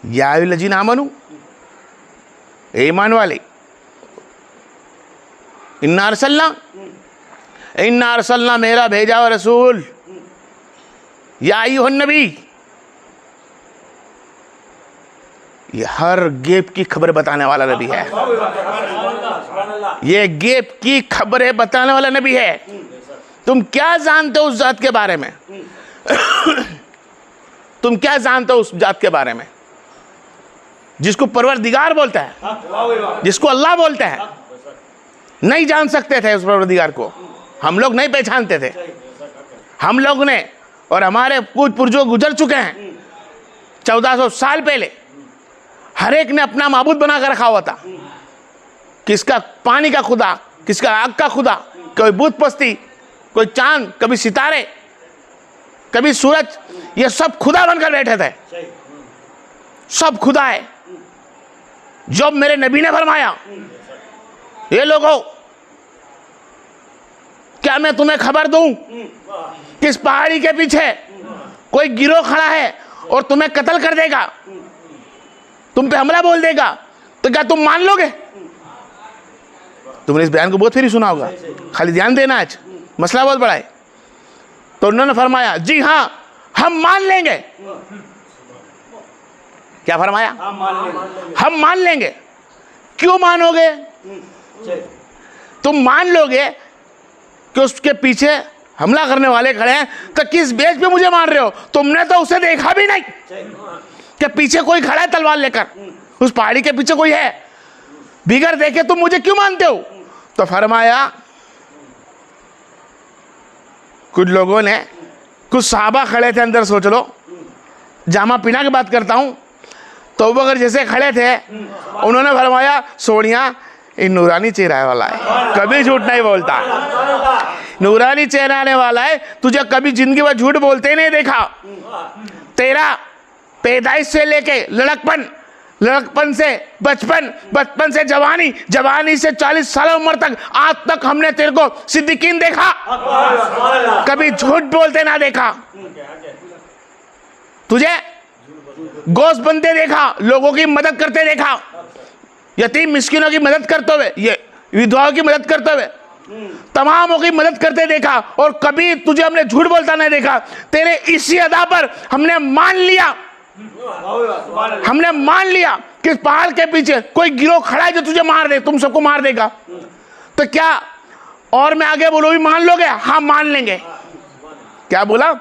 या अय्युहल्लज़ीना आमनू, ईमान वाले, इन्ना अरसलना मेरा भेजा हुआ रसूल, या अय्युहन नबी, ये हर गैब की खबर बताने वाला नबी है। ये गैब की खबरें बताने वाला नबी है। तुम क्या जानते हो उस जात के बारे में? तुम क्या जानते हो उस जात के बारे में जिसको परवरदिगार बोलता है, जिसको अल्लाह बोलता है? नहीं जान सकते थे उस परवरदिगार को, हम लोग नहीं पहचानते थे। हम लोग ने और हमारे कुछ पुरजो गुजर चुके हैं 1400 साल पहले, हर एक ने अपना माबूद बना कर रखा हुआ था। किसका पानी का खुदा, किसका आग का खुदा, कोई बुत पस्ती, कोई चांद, कभी सितारे, कभी सूरज, ये सब खुदा बनकर बैठे थे। सब खुदा है। जब मेरे नबी ने फरमाया, ये लोगों क्या मैं तुम्हें खबर दूं कि इस पहाड़ी के पीछे कोई गिरोह खड़ा है और तुम्हें कत्ल कर देगा, तुम पे हमला बोल देगा, तो क्या तुम मान लोगे? तुमने इस बयान को बहुत फिर सुना होगा, खाली ध्यान देना, आज मसला बहुत बड़ा है। तो उन्होंने फरमाया, जी हाँ हम मान लेंगे। क्या फरमाया? हम मान लेंगे। क्यों मानोगे? तुम मान लोगे कि उसके पीछे हमला करने वाले खड़े हैं, तो किस बेस पे मुझे मान रहे हो? तुमने तो उसे देखा भी नहीं कि पीछे कोई खड़ा है तलवार लेकर, उस पहाड़ी के पीछे कोई है, बिगर देखे तुम मुझे क्यों मानते हो? तो फरमाया, कुछ लोगों ने, कुछ सहाबा खड़े थे अंदर, सोच लो, जामा पीना की बात करता हूं, तो अबू बकर जैसे खड़े थे, उन्होंने फरमाया, सोनिया ये नूरानी चेहरा वाला है, कभी झूठ नहीं बोलता, नूरानी चेहरा वाला है, तुझे कभी जिंदगी में झूठ बोलते ही नहीं देखा। तेरा पैदाइश से लेके लड़कपन, लड़कपन से बचपन, बचपन से जवानी, जवानी से 40 साल उम्र तक, आज तक हमने तेरे को सिद्दीकीन देखा, कभी झूठ बोलते ना देखा। तुझे गोश्त बनते देखा, लोगों की मदद करते देखा, यतीम मिस्किनों की मदद करते हुए, ये विधवाओं की मदद करते हुए, तमामों की मदद करते देखा, और कभी तुझे हमने झूठ बोलता नहीं देखा। तेरे इसी अदा पर हमने मान लिया, हमने मान लिया कि इस पहाड़ के पीछे कोई गिरोह खड़ा है जो तुझे मार दे, तुम सबको मार देगा। तो क्या और मैं आगे बोलो भी मान लोगे? हाँ मान लेंगे। क्या बोला?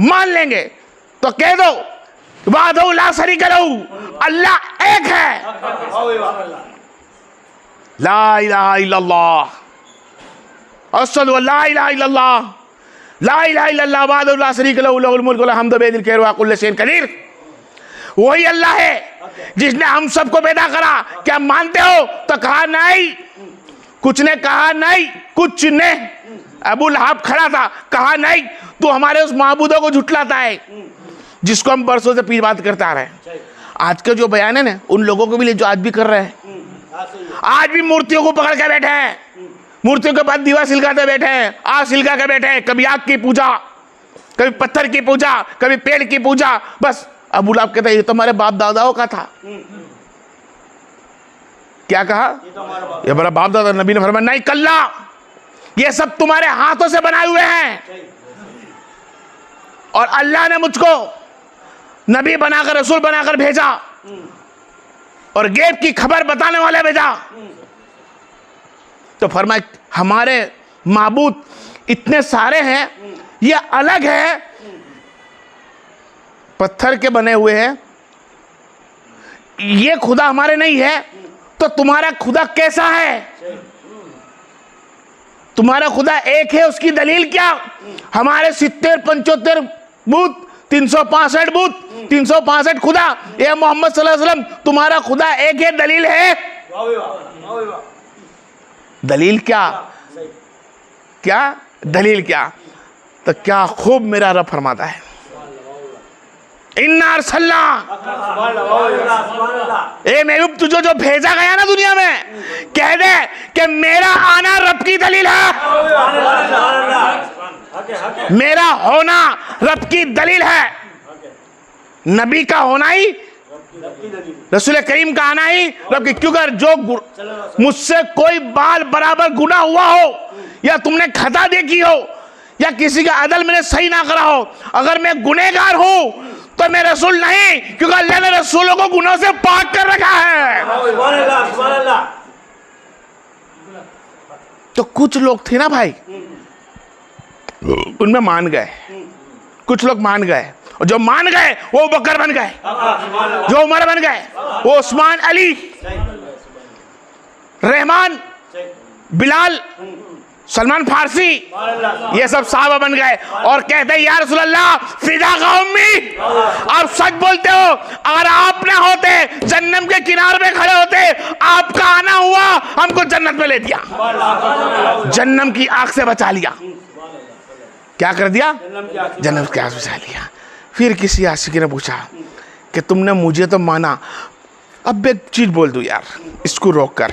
मान लेंगे। तो कह दो, वादहु ला शरीका लहू, अल्लाह एक है, ला इलाहा इल्लल्लाह, अशहदु अल्ला इलाहा इल्लल्लाह, ला इलाहा इल्लल्लाह वाहदहु ला शरीका लहू, लहुल मुल्कु व लहुल हम्दु बियदिल खैरु व कुल्लु शैइन कदीर। वही अल्लाह है जिसने हम सबको पैदा करा। क्या मानते हो? तो कहा नहीं। कुछ ने कहा नहीं, कुछ ने, अबू लहब खड़ा था, कहा नहीं, तू हमारे उस माबूदों को झुटलाता है जिसको हम बरसों से पीछे बात करते आ रहे हैं। आज के जो बयान है ना, उन लोगों को भी लिए जो आज भी कर रहे हैं, आज भी मूर्तियों को पकड़ के बैठे हैं, मूर्तियों के बाद दीवार सिलकाते बैठे हैं, आग सिलका के बैठे हैं, कभी आग की पूजा, कभी पत्थर की पूजा, कभी पेड़ की पूजा। बस अबू लहब कहता है ये तो हमारे बाप दादाओं का था। क्या कहा? ये हमारा बाप दादा। नबी ने फरमाया नहीं कल्ला, ये सब तुम्हारे हाथों से बनाए हुए हैं, और अल्लाह ने मुझको नबी बनाकर, रसूल बनाकर भेजा, और गैब की खबर बताने वाले भेजा। तो फरमाया हमारे माबूद इतने सारे हैं, ये अलग है, पत्थर के बने हुए हैं, ये खुदा हमारे नहीं है। तो तुम्हारा खुदा कैसा है? तुम्हारा खुदा एक है, उसकी दलील क्या? हमारे 70-75 बूत, 365 बूत, 365 खुदा। ये मोहम्मद सल्लल्लाहु अलैहि वसल्लम तुम्हारा खुदा एक है, दलील है? दलील क्या? क्या दलील क्या? तो क्या खूब मेरा रब फरमाता है, इन्ना अरसलना, ए महबूब तुझे जो भेजा गया ना दुनिया में, कह दे कि मेरा आना रब की दलील है, मेरा होना रब की दलील है। नबी का होना ही, रसूल करीम का आना ही रब की। क्योंकि जो मुझसे कोई बाल बराबर गुनाह हुआ हो, या तुमने खता देखी हो, या किसी का अदल मैंने सही ना करा हो, अगर मैं गुनहगार हूं तो मैं रसूल नहीं, क्योंकि अल्लाह ने रसूलों को गुनाह से पाक कर रखा है। तो कुछ लोग थे ना भाई, उनमें मान गए, कुछ लोग मान गए, और जो मान गए वो बकर बन गए, जो उमर बन गए, वो उस्मान, अली, रहमान, बिलाल, सलमान फारसी, ये सब साहबा बन गए। और कहते हैं या रसूल अल्लाह फिदा का उम्मी, आप सच बोलते हो, अगर आप ना होते जन्नत के किनारे पे खड़े होते, आपका आना हुआ हमको जन्नत में ले दिया, जन्नत की आग से बचा लिया। क्या कर दिया? जन्नत की आग से बचा लिया। फिर किसी आशिकी ने पूछा कि तुमने मुझे तो माना, अब एक चीज बोल दूं यार, इसको रोक कर,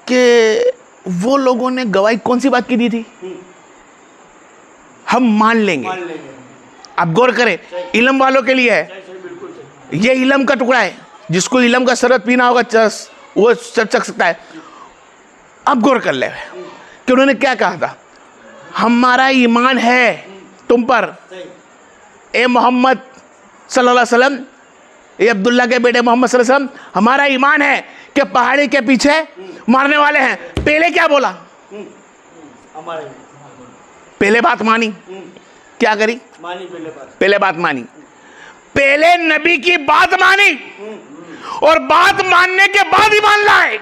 कि वो लोगों ने गवाही कौन सी बात की दी थी? हम मान लेंगे। आप गौर करें, इल्म वालों के लिए है, ये इल्म का टुकड़ा है, जिसको इल्म का शरबत पीना होगा वो चख सकता है। अब गौर कर ले कि उन्होंने क्या कहा था, हमारा ईमान है तुम पर ए मोहम्मद सल्लल्लाहु अलैहि वसल्लम, ये अब्दुल्ला के बेटे मोहम्मद सल्लल्लाहु अलैहि वसल्लम, हमारा ईमान है कि पहाड़ी के पीछे मारने वाले हैं। पहले क्या बोला? पहले बात मानी, क्या करी? पहले बात मानी, पहले नबी की बात मानी, और बात मानने के बाद ईमान लाए।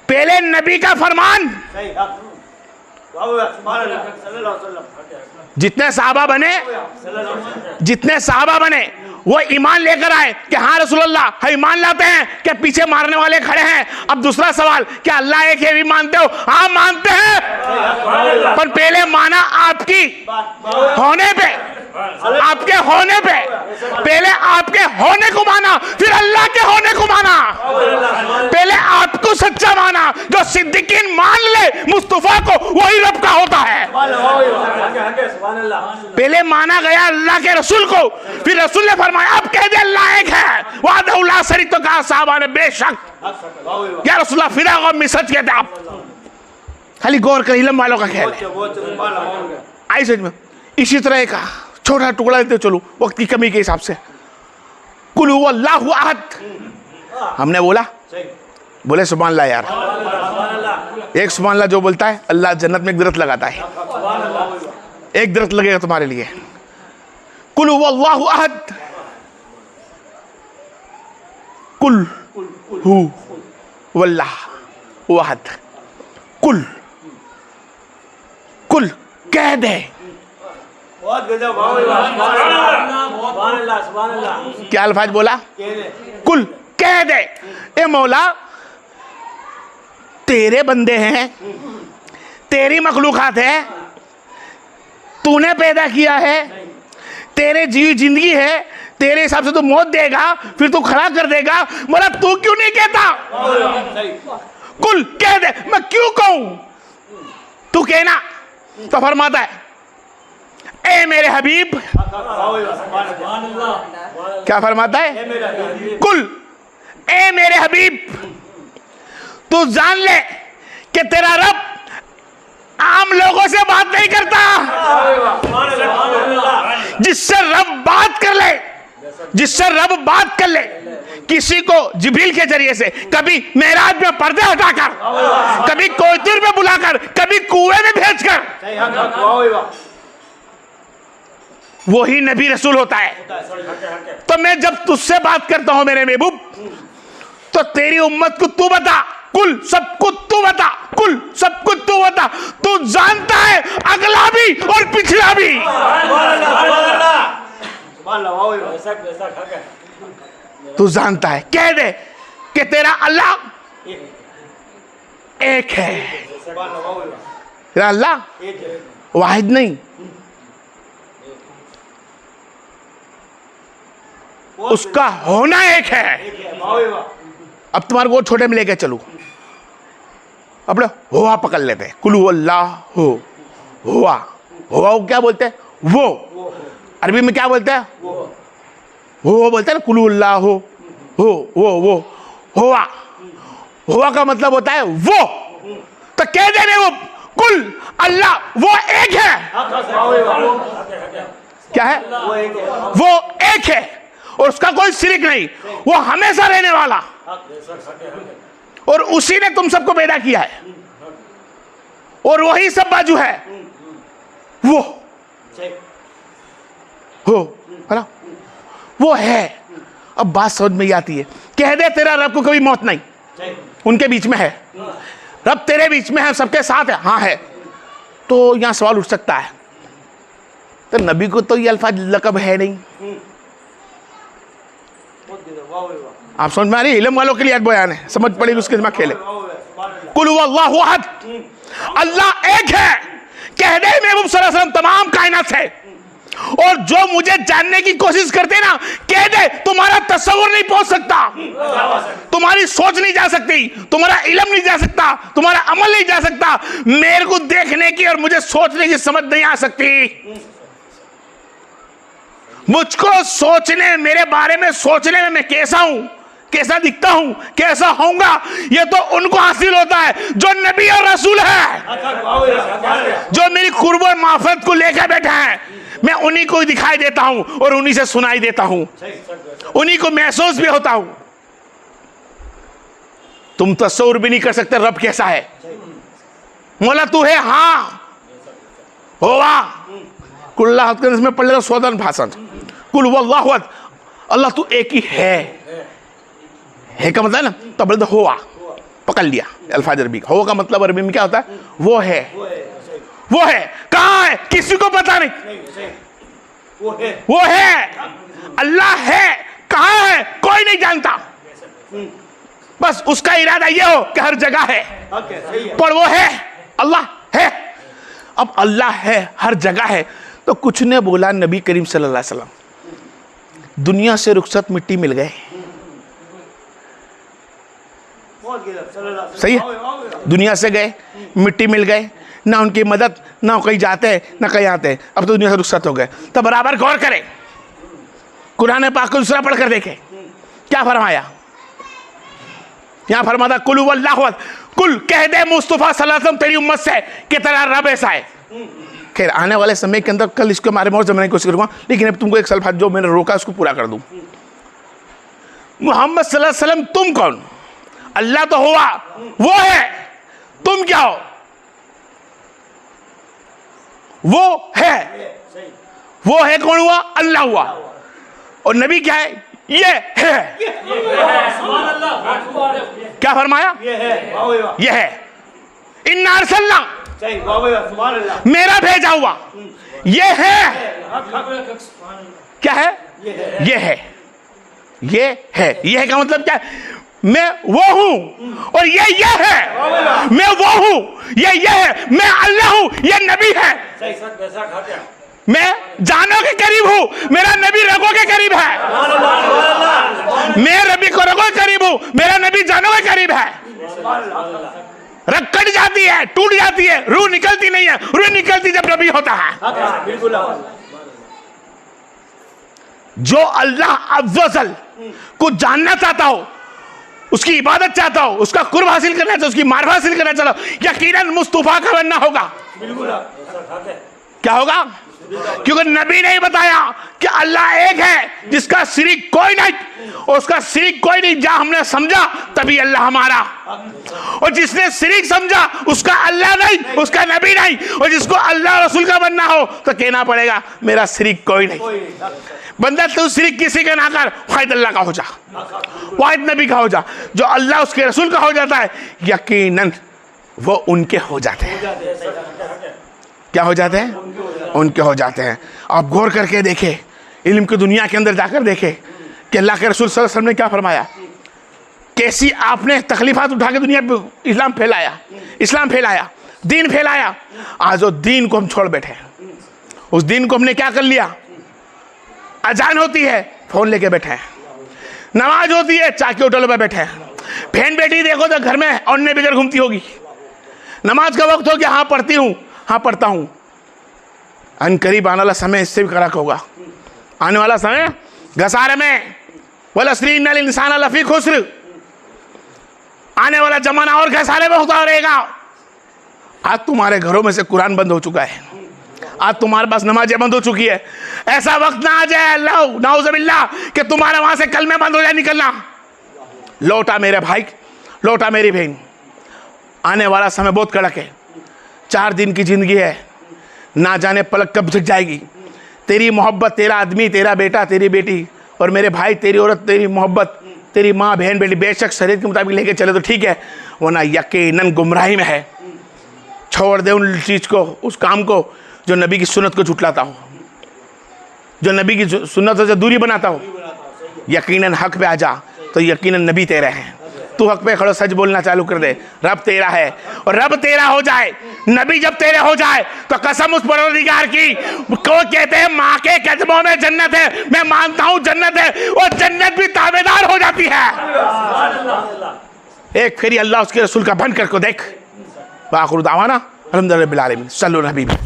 पहले नबी का फरमान, जितने साहबा बने वो ईमान लेकर आए कि हाँ रसूल अल्लाह, हम ईमान लाते हैं कि पीछे मारने वाले खड़े हैं। अब दूसरा सवाल, क्या अल्लाह एक है भी मानते हो? हाँ मानते हैं, पर पहले माना आपकी होने पे, आपके होने पे, पहले आपके होने को माना, फिर अल्लाह के होने को माना। पहले आपको सच्चा माना, जो सिद्दीकीन मान ले मुस्तफा को, वही रब का होता है। पहले माना गया अल्लाह के रसूल को, फिर रसूल ने फरमाया अब कह दे अल्लाह एक है, वादहु ला शरीक। तो कहा साहबा ने बेशक या रसूलुल्लाह फिदा को सच कहते आप। खाली गौर कर, इल्म वालों का ख्याल है। आई समझ में? इसी तरह का छोटा टुकड़ा देते चलो वक्त की कमी के हिसाब से, कुल हुवा अल्लाहु अहद, हमने बोला, बोले सुभान अल्लाह यार। एक सुभान अल्लाह जो बोलता है, अल्लाह जन्नत में एक दरख्त लगाता है, एक दरख्त लगेगा तुम्हारे लिए। कुल हुवा अल्लाहु अहद, कुल हु वल्लाह अहद, कुल कुल कह दे। क्या अल्फाज बोला? कुल कह दे। ए मौला, तेरे बंदे हैं, तेरी मखलूकात है, तूने पैदा किया है, तेरे जीवी जिंदगी है, तेरे हिसाब से तू मौत देगा, फिर तू खड़ा कर देगा, मौला तू क्यों नहीं कहता? कुल कह दे। मैं क्यों कहूं? तू कहना। तो फरमाता है ए मेरे हबीब, क्या फरमाता है? कुल ए मेरे हबीब, तू जान ले कि तेरा रब आम लोगों से बात नहीं करता। जिससे रब बात कर ले, जिससे रब बात कर ले, किसी को जिब्रील के जरिए से, कभी मेराज में पर्दे हटाकर, कभी कोयतुर में बुलाकर, कभी कुएं में भेजकर, वही नबी रसूल होता है। तो मैं जब तुझसे बात करता हूं मेरे महबूब, तो तेरी उम्मत को तू बता, कुल सब कुछ तू बता, कुल सब कुछ तू बता। तू जानता है अगला भी और पिछला भी। तू जानता है, कह दे कि तेरा अल्लाह एक है, तेरा अल्लाह वाहिद नहीं, उसका होना एक है। अब तुम्हारे को छोटे में लेके चलू, अपने हुआ पकड़ लेते, कुल अल्लाह हो, हुआ, हुआ क्या बोलते हैं? वो अरबी में क्या बोलते हैं? वो बोलते हैं ना, कुल अल्लाह हो वो हुआ। हुआ का मतलब होता है वो। तो कह देने वो कुल अल्लाह वो एक है। क्या है? वो एक है और उसका कोई शिरिक नहीं, वो हमेशा रहने वाला, और उसी ने तुम सबको पैदा किया है और वही सब बाजू है। वो हो है ना, वो है। अब बात समझ में ही आती है। कह दे तेरा रब को कभी मौत नहीं, उनके बीच में है। रब तेरे बीच में है, सबके साथ है। हाँ है। तो यहां सवाल उठ सकता है, तो नबी को तो ये अल्फाज लकब है नहीं। आप समझ में आ रही है? इल्म वालों के लिए बयान है, समझ पड़ेगी उसके दिमाग खेले। कुल हुवल्लाहु अहद, अल्लाह एक है। कह दे महबूब सल्लल्लाहु अलैहि वसल्लम तमाम कायनात है, और जो मुझे जानने की कोशिश करते ना, कह दे तुम्हारा तस्वुर नहीं पहुंच सकता, तुम्हारी सोच नहीं जा सकती, तुम्हारा इल्म नहीं जा सकता, तुम्हारा अमल नहीं जा सकता। मेरे को देखने की और मुझे सोचने की समझ नहीं आ सकती। मुझको सोचने, मेरे बारे में सोचने में मैं कैसा हूं, कैसा दिखता हूं, कैसा होऊंगा, ये तो उनको हासिल होता है जो नबी और रसूल है, जो मेरी कुर्ब और माफरत को लेकर बैठा है। मैं उन्हीं को दिखाई देता हूं और उन्हीं से सुनाई देता हूं, उन्हीं को महसूस भी होता हूं। तुम तस्वीर भी नहीं कर सकते रब कैसा है। मौला तू है, हाँ होवा। कुल्ला में पढ़ लेगा सौदन भाषण, कुल वल्लाहु अहद, अल्लाह तू एक ही है का मतलब ना, तब बोलते हुआ, पकड़ लिया अल्फाज अरबी का। हो का मतलब अरबी में क्या होता है? वो है। वो है कहाँ है? किसी को पता नहीं। वो है, अल्लाह है, कहाँ है कोई नहीं जानता। बस उसका इरादा ये हो कि हर जगह है, पर वो है, अल्लाह है। अब अल्लाह है, हर जगह है, तो कुछ ने बोला नबी करीम सल्लल्लाहु अलैहि वसल्लम दुनिया से रुखसत, मिट्टी मिल गए। सही है, दुनिया से गए, मिट्टी मिल गए, ना उनकी मदद, ना कहीं जाते हैं ना कहीं आते हैं। अब तो दुनिया से रुखसत हो गए। तो बराबर गौर करें, कुरान पाक को दूसरा पढ़कर देखें क्या फरमाया। यहां फरमाता कुल हुवल्लाहु अहद, कुल कह दे मुस्तफा सल्लल्लाहु अलैहि वसल्लम तेरी उम्मत से कि तेरा रब ऐसा है। खैर आने वाले समय के अंदर कल इसके बारे में और समझने की कोशिश करूंगा, लेकिन अब तुमको एक सवाल जो मैंने रोका उसको पूरा कर दूं। मोहम्मद सल्लल्लाहु अलैहि वसल्लम तुम कौन? अल्लाह तो हुआ, वो है, तुम क्या हो? वो है कौन हुआ? अल्लाह हुआ। और नबी क्या है? ये है। क्या फरमाया? ये है। इन्ना अरसलना, मेरा भेजा हुआ, ये है। क्या है? ये है। ये है का मतलब क्या है? मैं वो हूं और ये है। मैं वो हूं, ये है। मैं अल्लाह हूं, ये नबी है। मैं जानों के करीब हूं, मेरा नबी रगों के करीब है। मैं रबी को रगों के करीब हूं, मेरा नबी जानों के करीब है। रग कट जाती है, टूट जाती है, रूह निकलती नहीं है। रूह निकलती जब नबी होता है। जो अल्लाह अफ़ज़ल को जानना चाहता हो, उसकी इबादत चाहता हो, उसका कुर्ब हासिल करना चाहता हो, उसकी मार्फत हासिल करना चाहता हो, यकीनन मुस्तफा का बनना होगा। क्या होगा? क्योंकि नबी ने बताया कि अल्लाह एक है, जिसका शरीक कोई नहीं, और उसका शरीक कोई नहीं जहां हमने समझा तभी अल्लाह हमारा, और जिसने शरीक समझा उसका अल्लाह नहीं, उसका नबी नहीं। और जिसको अल्लाह रसूल का बनना हो तो कहना पड़ेगा मेरा शरीक कोई नहीं। बंदा तू शरीक किसी का ना कर, वाहिद अल्लाह का हो जा, वाहिद नबी का हो जा। जो अल्लाह उसके रसूल का हो जाता है, यकीनन वो उनके हो जाते हैं। क्या हो जाते हैं? उनके हो जाते हैं। आप गौर करके देखें, इल्म की दुनिया के अंदर जाकर देखें कि अल्लाह के रसूल सल्लल्लाहु अलैहि वसल्लम ने क्या फरमाया, कैसी आपने तकलीफात उठा के दुनिया पे इस्लाम फैलाया, दीन फैलाया। आज वो दीन को हम छोड़ बैठे हैं, उस दीन को हमने क्या कर लिया? अजान होती है फोन लेके बैठे हैं, नमाज होती है चाय के होटल पे बैठे हैं, बहन बेटी देखो तो घर में औरतें बिगड़ घूमती होगी। नमाज का वक्त हो गया, हाँ पढ़ती हूँ, हाँ पढ़ता हूँ, अनकरीब आने वाला समय इससे भी कड़क होगा। आने वाला समय घसारे में, वल अस्री इन्नल इंसान लफी खुस्र, आने वाला जमाना और घसारे में होता रहेगा। आज तुम्हारे घरों में से कुरान बंद हो चुका है, आज तुम्हारे पास नमाजें बंद हो चुकी है। ऐसा वक्त ना आ जाए अल्लाह नाउज़ुबिल्लाह कि तुम्हारे वहां से कलमे बंद हो जाए निकलना। लौटा मेरे भाई, लौटा मेरी बहन, आने वाला समय बहुत कड़क है। 4 दिन की जिंदगी है, ना जाने पलक कब झक जाएगी। तेरी मोहब्बत, तेरा आदमी, तेरा बेटा, तेरी बेटी, और मेरे भाई तेरी औरत, तेरी मोहब्बत, तेरी माँ बहन बेटी बेशक शरीयत के मुताबिक लेके चले तो ठीक है, वरना यकीनन गुमराही में है। छोड़ दे उन चीज़ को, उस काम को जो नबी की सुन्नत को झुटलाता हो, जो नबी की सुन्नत से दूरी बनाता हो। यकीनन हक पे आ जा तो यकीनन नबी तेरे हैं। तू हक पे खड़ो, सच बोलना चालू कर दे, रब तेरा है। और रब तेरा हो जाए, नबी जब तेरे हो जाए तो कसम उस परवरदिगार की, को कहते हैं माँ के कदमों में जन्नत है, मैं मानता हूँ जन्नत है, और जन्नत भी ताबेदार हो जाती है। एक फेरी अल्लाह उसके रसूल का बन कर को देख। वाखिर दावाना अल्हम्दुलिल्लाह रब्बिल आलमीन। सल्लल्लाहु अलैहि वसल्लम।